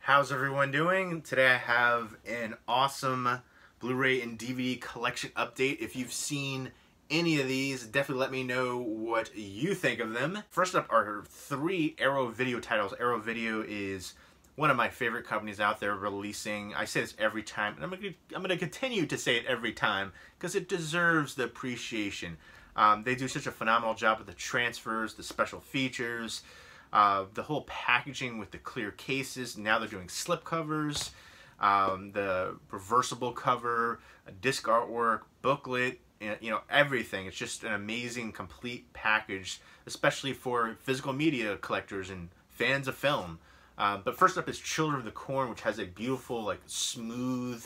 How's everyone doing? Today I have an awesome Blu-ray and DVD collection update. If you've seen any of these, definitely let me know what you think of them. First up are three Arrow Video titles. Arrow Video is one of my favorite companies out there releasing. I say this every time, and I'm gonna continue to say it every time because it deserves the appreciation. They do such a phenomenal job with the transfers, the special features, the whole packaging with the clear cases. Now they're doing slip covers, the reversible cover, disc artwork, booklet, you know, everything. It's just an amazing, complete package, especially for physical media collectors and fans of film. But first up is Children of the Corn, which has a beautiful, like, smooth,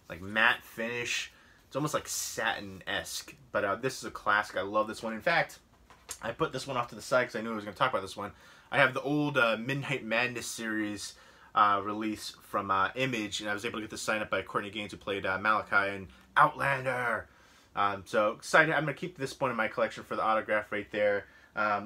like, matte finish. It's almost like satin-esque, but this is a classic. I love this one. In fact, I put this one off to the side because I knew I was going to talk about this one. I have the old Midnight Madness series release from Image, and I was able to get this signed up by Courtney Gaines, who played Malachi in Outlander. So excited. I'm going to keep this one in my collection for the autograph right there.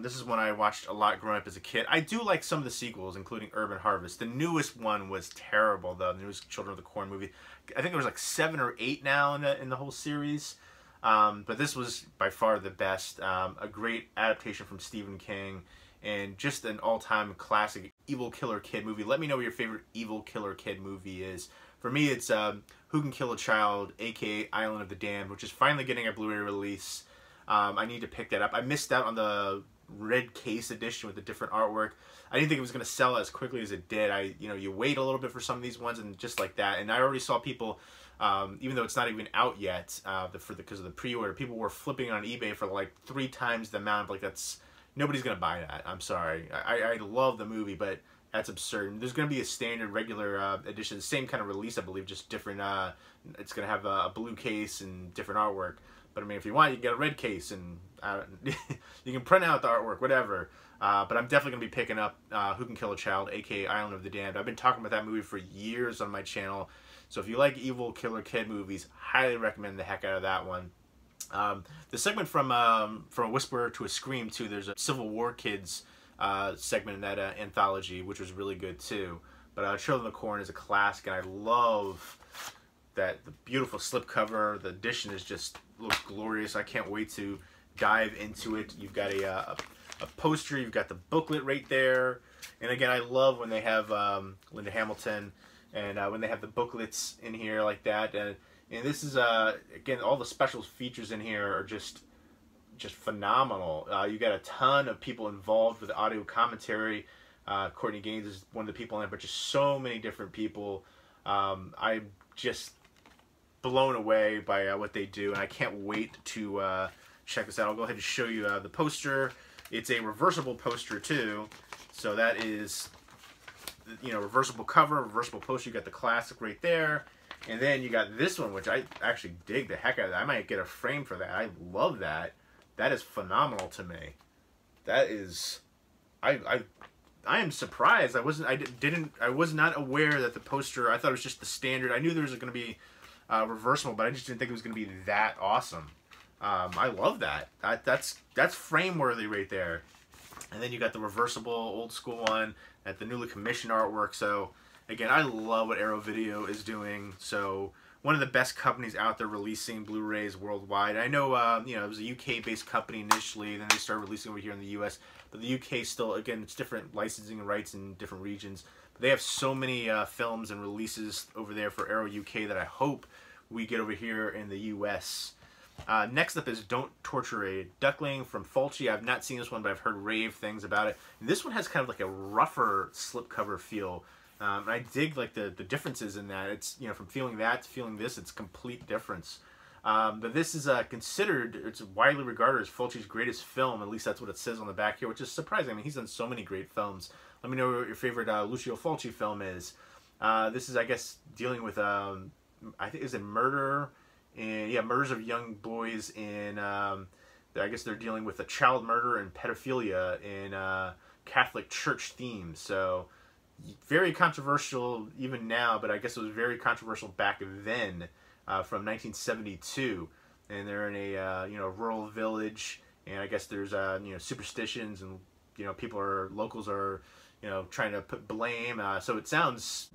This is one I watched a lot growing up as a kid. I do like some of the sequels, including Urban Harvest. The newest one was terrible, though. The newest Children of the Corn movie. I think there was like 7 or 8 now in the whole series. But this was by far the best. A great adaptation from Stephen King, and just an all-time classic Evil Killer Kid movie. Let me know what your favorite Evil Killer Kid movie is. For me, it's Who Can Kill a Child, aka Island of the Damned, which is finally getting a Blu-ray release. I need to pick that up. I missed out on the red case edition with the different artwork. I didn't think it was going to sell as quickly as it did. You wait a little bit for some of these ones, and just like that. And I already saw people, even though it's not even out yet, because of the pre-order, people were flipping on eBay for like 3 times the amount. Like, nobody's going to buy that. I'm sorry. I love the movie, but that's absurd. There's going to be a standard regular edition, the same kind of release, I believe, just different. It's going to have a blue case and different artwork. But I mean, if you want, you can get a red case, and you can print out the artwork, whatever. But I'm definitely going to be picking up Who Can Kill a Child, aka Island of the Damned. I've been talking about that movie for years on my channel. So if you like Evil Killer Kid movies, highly recommend the heck out of that one. The segment from A Whisper to a Scream, too, there's a Civil War Kids segment in that anthology, which was really good, too. But Children of the Corn is a classic, and I love the beautiful slipcover. The edition looks glorious. I can't wait to dive into it. You've got a poster. You've got the booklet right there. And again, I love when they have Linda Hamilton, and when they have the booklets in here like that. And this is again, all the special features in here are just phenomenal. You got a ton of people involved with the audio commentary. Courtney Gaines is one of the people in it, but just so many different people. I'm just blown away by what they do, and I can't wait to check this out. I'll go ahead and show you the poster. It's a reversible poster too, so that is, you know, reversible cover, reversible poster. You got the classic right there, and then you got this one, which I actually dig the heck out of. I might get a frame for that. I love that. That is phenomenal to me. That is, I am surprised. I was not aware that the poster. I thought it was just the standard. I knew there was going to be reversible, but I just didn't think it was going to be that awesome. I love that. That's frame worthy right there. And then you got the reversible old school one at the newly commissioned artwork. So again, I love what Arrow Video is doing. So one of the best companies out there releasing Blu-rays worldwide. I know you know, it was a UK-based company initially, then they started releasing over here in the US. But the UK still, again, it's different licensing rights in different regions. But they have so many films and releases over there for Arrow UK that I hope we get over here in the US. Next up is Don't Torture a Duckling from Fulci. I've not seen this one, but I've heard rave things about it. And this one has kind of like a rougher slipcover feel. And I dig like the differences in that. It's, you know, from feeling that to feeling this, it's a complete difference. But this is considered, it's widely regarded as Fulci's greatest film. At least that's what it says on the back here, which is surprising. I mean, he's done so many great films. Let me know what your favorite Lucio Fulci film is. This is, I guess, dealing with, I think, is it murder? And yeah, murders of young boys in, I guess they're dealing with a child murder and pedophilia in Catholic church themes. So very controversial even now, but I guess it was very controversial back then, from 1972. And they're in a you know, rural village, and I guess there's you know, superstitions, and you know, locals are, you know, trying to put blame. So it sounds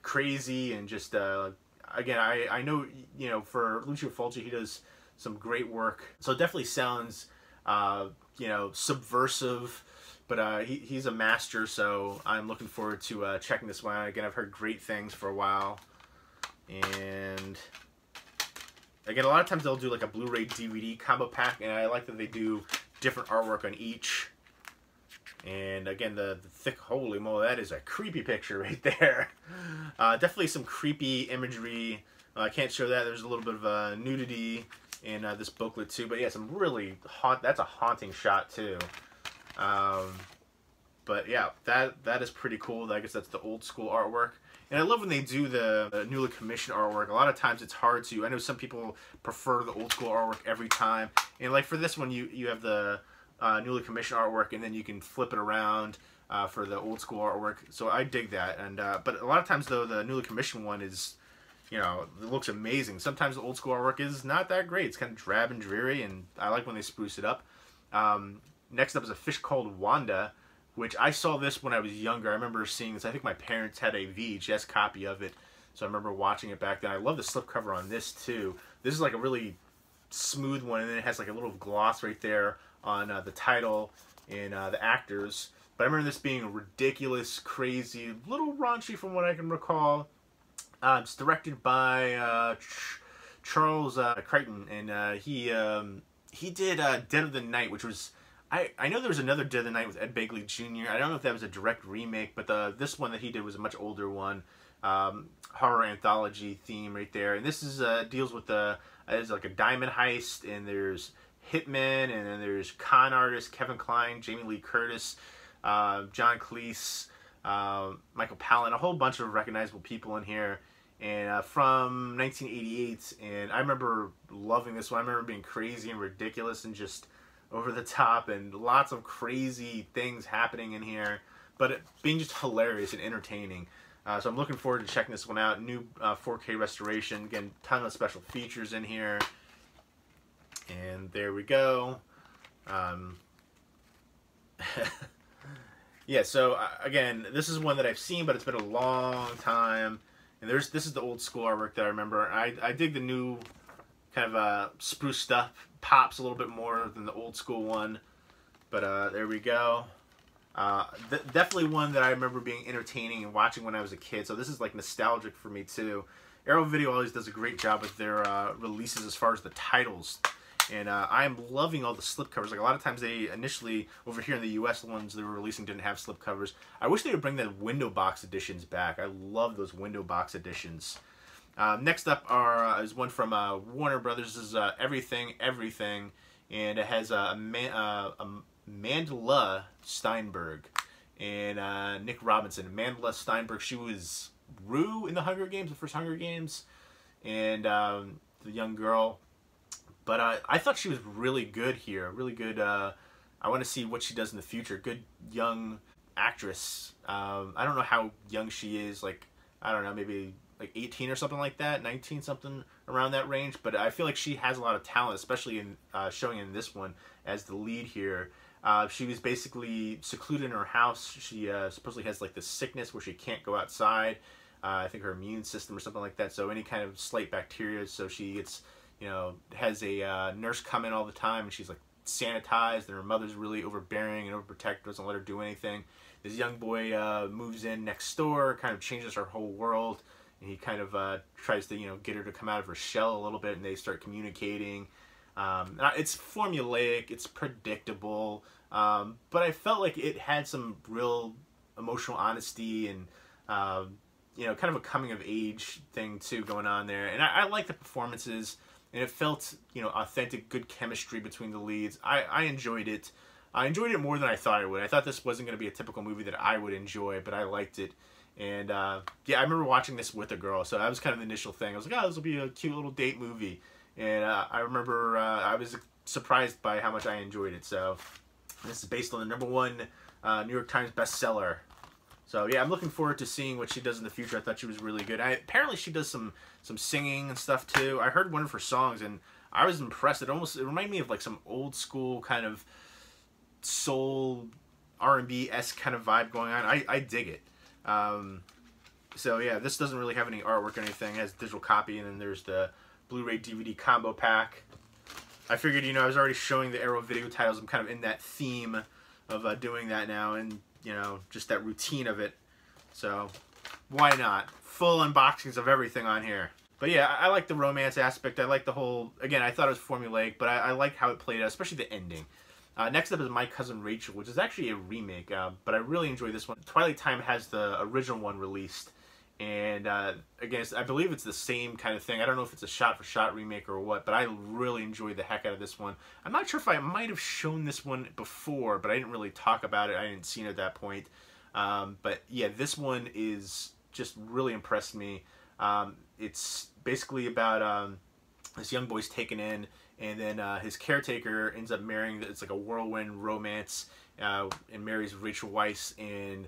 crazy and just again, I know, you know, for Lucio Fulci, he does some great work. So it definitely sounds, you know, subversive, but he's a master, so I'm looking forward to checking this one out. Again, I've heard great things for a while. And again, a lot of times they'll do like a Blu-ray DVD combo pack, and I like that they do different artwork on each. And again, the thick, holy moly, that is a creepy picture right there. Definitely some creepy imagery. I can't show that. There's a little bit of nudity in this booklet too. But yeah, some really that's a haunting shot too. But yeah, that is pretty cool. I guess that's the old school artwork. And I love when they do the newly commissioned artwork. A lot of times it's hard to, I know some people prefer the old school artwork every time. And like for this one, you have the newly commissioned artwork, and then you can flip it around for the old school artwork. So I dig that. And but a lot of times though, the newly commissioned one is, you know, it looks amazing. Sometimes the old school artwork is not that great. It's kind of drab and dreary, and I like when they spruce it up. Next up is A Fish Called Wanda, which I saw this when I was younger. I remember seeing this. I think my parents had a VHS copy of it, so I remember watching it back then. I love the slipcover on this too. This is like a really smooth one, and then it has like a little gloss right there on the title and the actors. But I remember this being ridiculous, crazy, a little raunchy from what I can recall. It's directed by Charles Crichton, and he did Dead of the Night, which was, I know there was another Dead of the Night with Ed Begley Jr. I don't know if that was a direct remake, but this one that he did was a much older one. Horror anthology theme right there. And this is deals with there's like a diamond heist, and there's hitmen, and then there's con artists, Kevin Kline, Jamie Lee Curtis, John Cleese, Michael Palin, a whole bunch of recognizable people in here. And from 1988, and I remember loving this one. I remember being crazy and ridiculous and just over the top, and lots of crazy things happening in here, but it being just hilarious and entertaining. So I'm looking forward to checking this one out. New 4K restoration. Again, ton of special features in here. And there we go. Yeah, so again, this is one that I've seen, but it's been a long time. And this is the old school artwork that I remember. I dig the new kind of spruced up, pops a little bit more than the old school one. But there we go. Definitely one that I remember being entertaining and watching when I was a kid. So this is like nostalgic for me too. Arrow Video always does a great job with their releases as far as the titles. And I am loving all the slipcovers. Like a lot of times they initially, over here in the US, the ones they were releasing didn't have slipcovers. I wish they would bring the window box editions back. I love those window box editions. Next up is one from Warner Brothers. This is Everything, Everything. And it has Mandela Steinberg and Nick Robinson. Mandela Steinberg, she was Rue in the Hunger Games, the first Hunger Games. And the young girl. But I thought she was really good here. Really good. I want to see what she does in the future. Good young actress. I don't know how young she is. Like, I don't know, maybe like 18 or something like that. 19 something around that range. But I feel like she has a lot of talent, especially in showing in this one as the lead here. She was basically secluded in her house. She supposedly has like this sickness where she can't go outside. I think her immune system or something like that. So any kind of slight bacteria. So she gets, you know, has a nurse come in all the time, and she's like sanitized, and her mother's really overbearing and overprotective, doesn't let her do anything. This young boy moves in next door, kind of changes her whole world, and he kind of tries to, you know, get her to come out of her shell a little bit, and they start communicating. It's formulaic, it's predictable, but I felt like it had some real emotional honesty and you know, kind of a coming of age thing too going on there. And I like the performances. And it felt, you know, authentic, good chemistry between the leads. I enjoyed it. I enjoyed it more than I thought I would. I thought this wasn't going to be a typical movie that I would enjoy, but I liked it. And, yeah, I remember watching this with a girl, so that was kind of the initial thing. I was like, oh, this will be a cute little date movie. And I remember I was surprised by how much I enjoyed it. So this is based on the #1 New York Times bestseller. So yeah, I'm looking forward to seeing what she does in the future. I thought she was really good. Apparently she does some singing and stuff too. I heard one of her songs and I was impressed. It reminded me of like some old school kind of soul R&B-esque kind of vibe going on. I dig it. So yeah, this doesn't really have any artwork or anything. It has a digital copy, and then there's the Blu-ray DVD combo pack. I figured, you know, I was already showing the Arrow video titles. I'm kind of in that theme of doing that now, and, you know, just that routine of it. So why not? Full unboxings of everything on here. But yeah, I like the romance aspect. I like the whole, again, I thought it was formulaic, but I like how it played out, especially the ending. Next up is My Cousin Rachel, which is actually a remake, but I really enjoy this one. Twilight Time has the original one released, and again, I believe it's the same kind of thing. I don't know if it's a shot-for-shot remake or what, but I really enjoyed the heck out of this one. I'm not sure if I might have shown this one before, but I didn't really talk about it. I didn't see it at that point. But yeah, this one is just really impressed me. It's basically about this young boy's taken in, and then his caretaker ends up marrying, it's like a whirlwind romance, and marries Rachel Weisz, and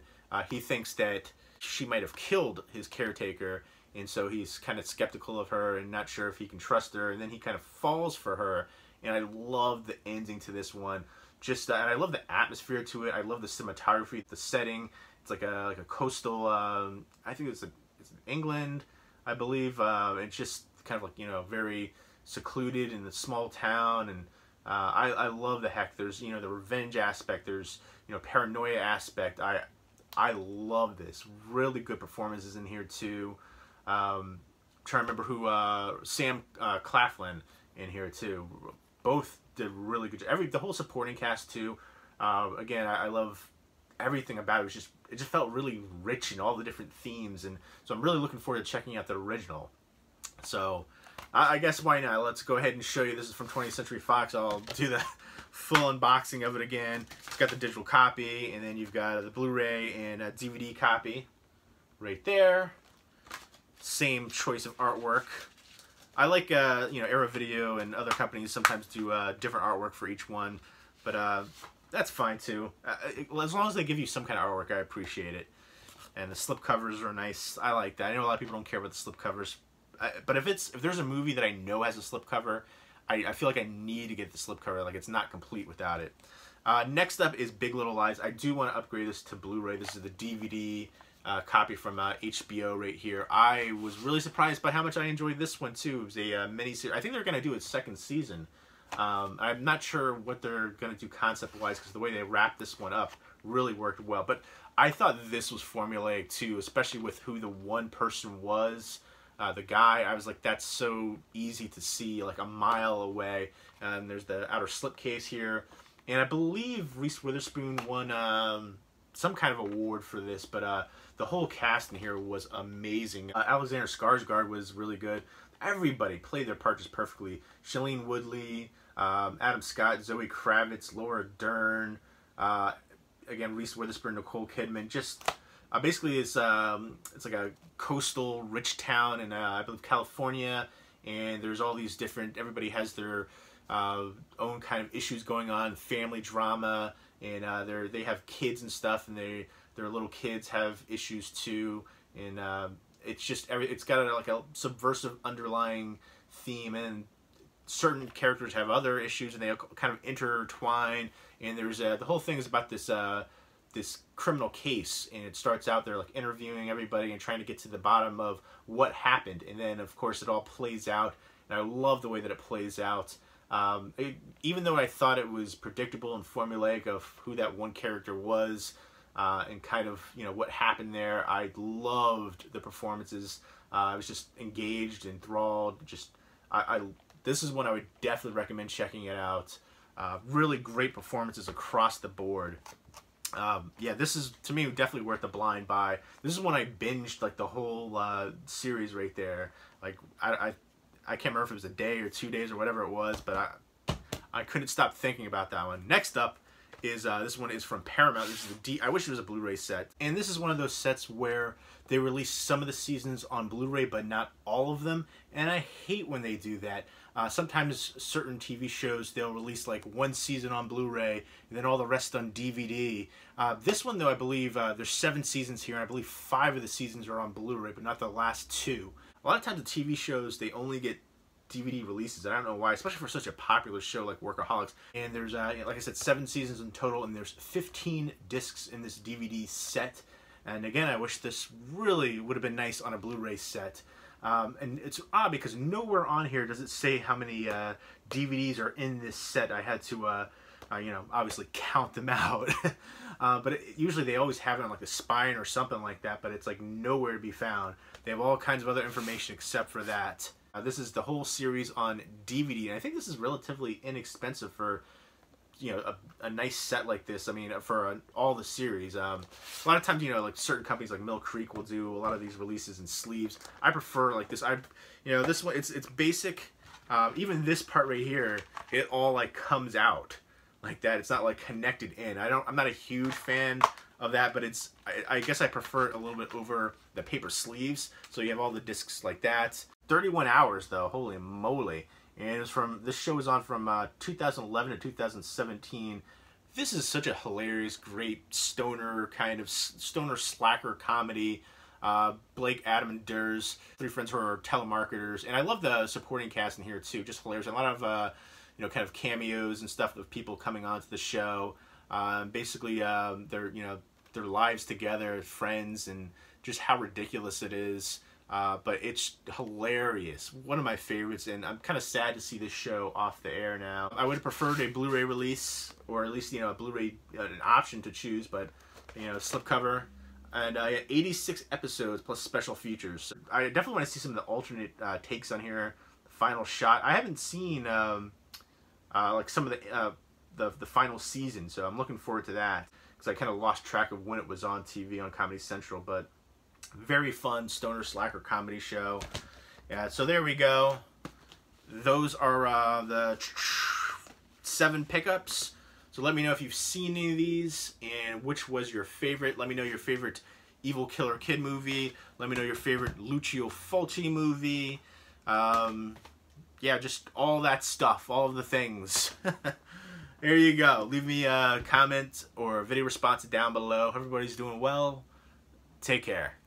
he thinks that she might have killed his caretaker, and so he's kind of skeptical of her and not sure if he can trust her, and then he kind of falls for her. And I love the ending to this one. Just and I love the atmosphere to it. I love the cinematography, the setting. It's like a coastal, I think it's England, I believe. It's just kind of like, you know, very secluded in the small town, and I love the heck. There's, you know, the revenge aspect. There's, you know, paranoia aspect. I love this. Really good performances in here too. Trying to remember who Sam Claflin in here too. Both did really good job. The whole supporting cast too. Again, I love everything about it. It just felt really rich in all the different themes, and so I'm really looking forward to checking out the original. So I guess why not? Let's go ahead and show you. This is from 20th Century Fox. I'll do the full unboxing of it again. It's got the digital copy, and then you've got the Blu-ray and a DVD copy right there. Same choice of artwork. I like, you know, Arrow Video and other companies sometimes do different artwork for each one, but that's fine too. As long as they give you some kind of artwork, I appreciate it. And the slip covers are nice. I like that. I know a lot of people don't care about the slip covers, but if there's a movie that I know has a slip cover, I feel like I need to get the slip cover. Like, it's not complete without it. Next up is Big Little Lies. I do want to upgrade this to Blu-ray. This is the DVD copy from HBO right here. I was really surprised by how much I enjoyed this one too. It was a mini-series. I think they're going to do its second season. I'm not sure what they're going to do concept-wise, because the way they wrapped this one up really worked well. But I thought this was formulaic too, especially with who the one person was. The guy, I was like, that's so easy to see, like a mile away. And there's the outer slipcase here. And I believe Reese Witherspoon won some kind of award for this, but the whole cast in here was amazing. Alexander Skarsgård was really good. Everybody played their part just perfectly. Shailene Woodley, Adam Scott, Zoe Kravitz, Laura Dern, again, Reese Witherspoon, Nicole Kidman. Just basically it's like a coastal rich town in I believe California, and there's all these different, everybody has their own kind of issues going on, family drama, and they have kids and stuff, and their little kids have issues too, and it's got like a subversive underlying theme, and certain characters have other issues, and they kind of intertwine. And there's the whole thing is about this this criminal case, and it starts out they're like interviewing everybody and trying to get to the bottom of what happened, and then of course it all plays out, and I love the way that it plays out. Even though I thought it was predictable and formulaic of who that one character was, and kind of, you know, what happened there, I loved the performances. I was just engaged, enthralled. This is one I would definitely recommend checking it out. Really great performances across the board. Yeah, this is, to me, definitely worth a blind buy. This is one I binged, like, the whole series right there. Like, I can't remember if it was a day or 2 days or whatever it was, but I couldn't stop thinking about that one. Next up is, this one is from Paramount. This is I wish it was a Blu-ray set. And this is one of those sets where they release some of the seasons on Blu-ray, but not all of them. And I hate when they do that. Sometimes certain TV shows, they'll release like one season on Blu-ray and then all the rest on DVD. This one, though, I believe there's 7 seasons here, and I believe 5 of the seasons are on Blu-ray, but not the last 2. A lot of times the TV shows, they only get DVD releases. I don't know why, especially for such a popular show like Workaholics. And there's, like I said, 7 seasons in total, and there's 15 discs in this DVD set. And again, I wish this really would have been nice on a Blu-ray set. And it's odd because nowhere on here does it say how many DVDs are in this set. I had to, you know, obviously count them out. But usually they always have it on like the spine or something like that, but it's like nowhere to be found. They have all kinds of other information except for that. This is the whole series on DVD, and I think this is relatively inexpensive for, you know, a nice set like this. I mean, for all the series. A lot of times, you know, like certain companies like Mill Creek will do a lot of these releases in sleeves. I prefer like this. You know, this one, it's basic. Even this part right here, it all like comes out like that. It's not like connected in. I'm not a huge fan of that, but it's, I guess I prefer it a little bit over the paper sleeves. So you have all the discs like that. 31 hours though, holy moly. And it was this show was on from 2011 to 2017. This is such a hilarious, great stoner slacker comedy. Blake, Adam, and Durs, three friends who are telemarketers. And I love the supporting cast in here too, just hilarious. A lot of, you know, kind of cameos and stuff of people coming onto the show. Basically, their lives together, friends, and just how ridiculous it is. But it's hilarious. One of my favorites, and I'm kind of sad to see this show off the air now. I would have preferred a Blu-ray release, or at least, you know, a Blu-ray, an option to choose, but, you know, slipcover. And 86 episodes plus special features. I definitely want to see some of the alternate takes on here. Final shot. I haven't seen like some of the final season, so I'm looking forward to that, because I kind of lost track of when it was on TV on Comedy Central. But very fun stoner slacker comedy show. Yeah, so there we go. Those are the 7 pickups. So let me know if you've seen any of these and which was your favorite. Let me know your favorite Evil Killer Kid movie. Let me know your favorite Lucio Fulci movie. Yeah, just all that stuff, all of the things. There you go. Leave me a comment or a video response down below. Everybody's doing well. Take care.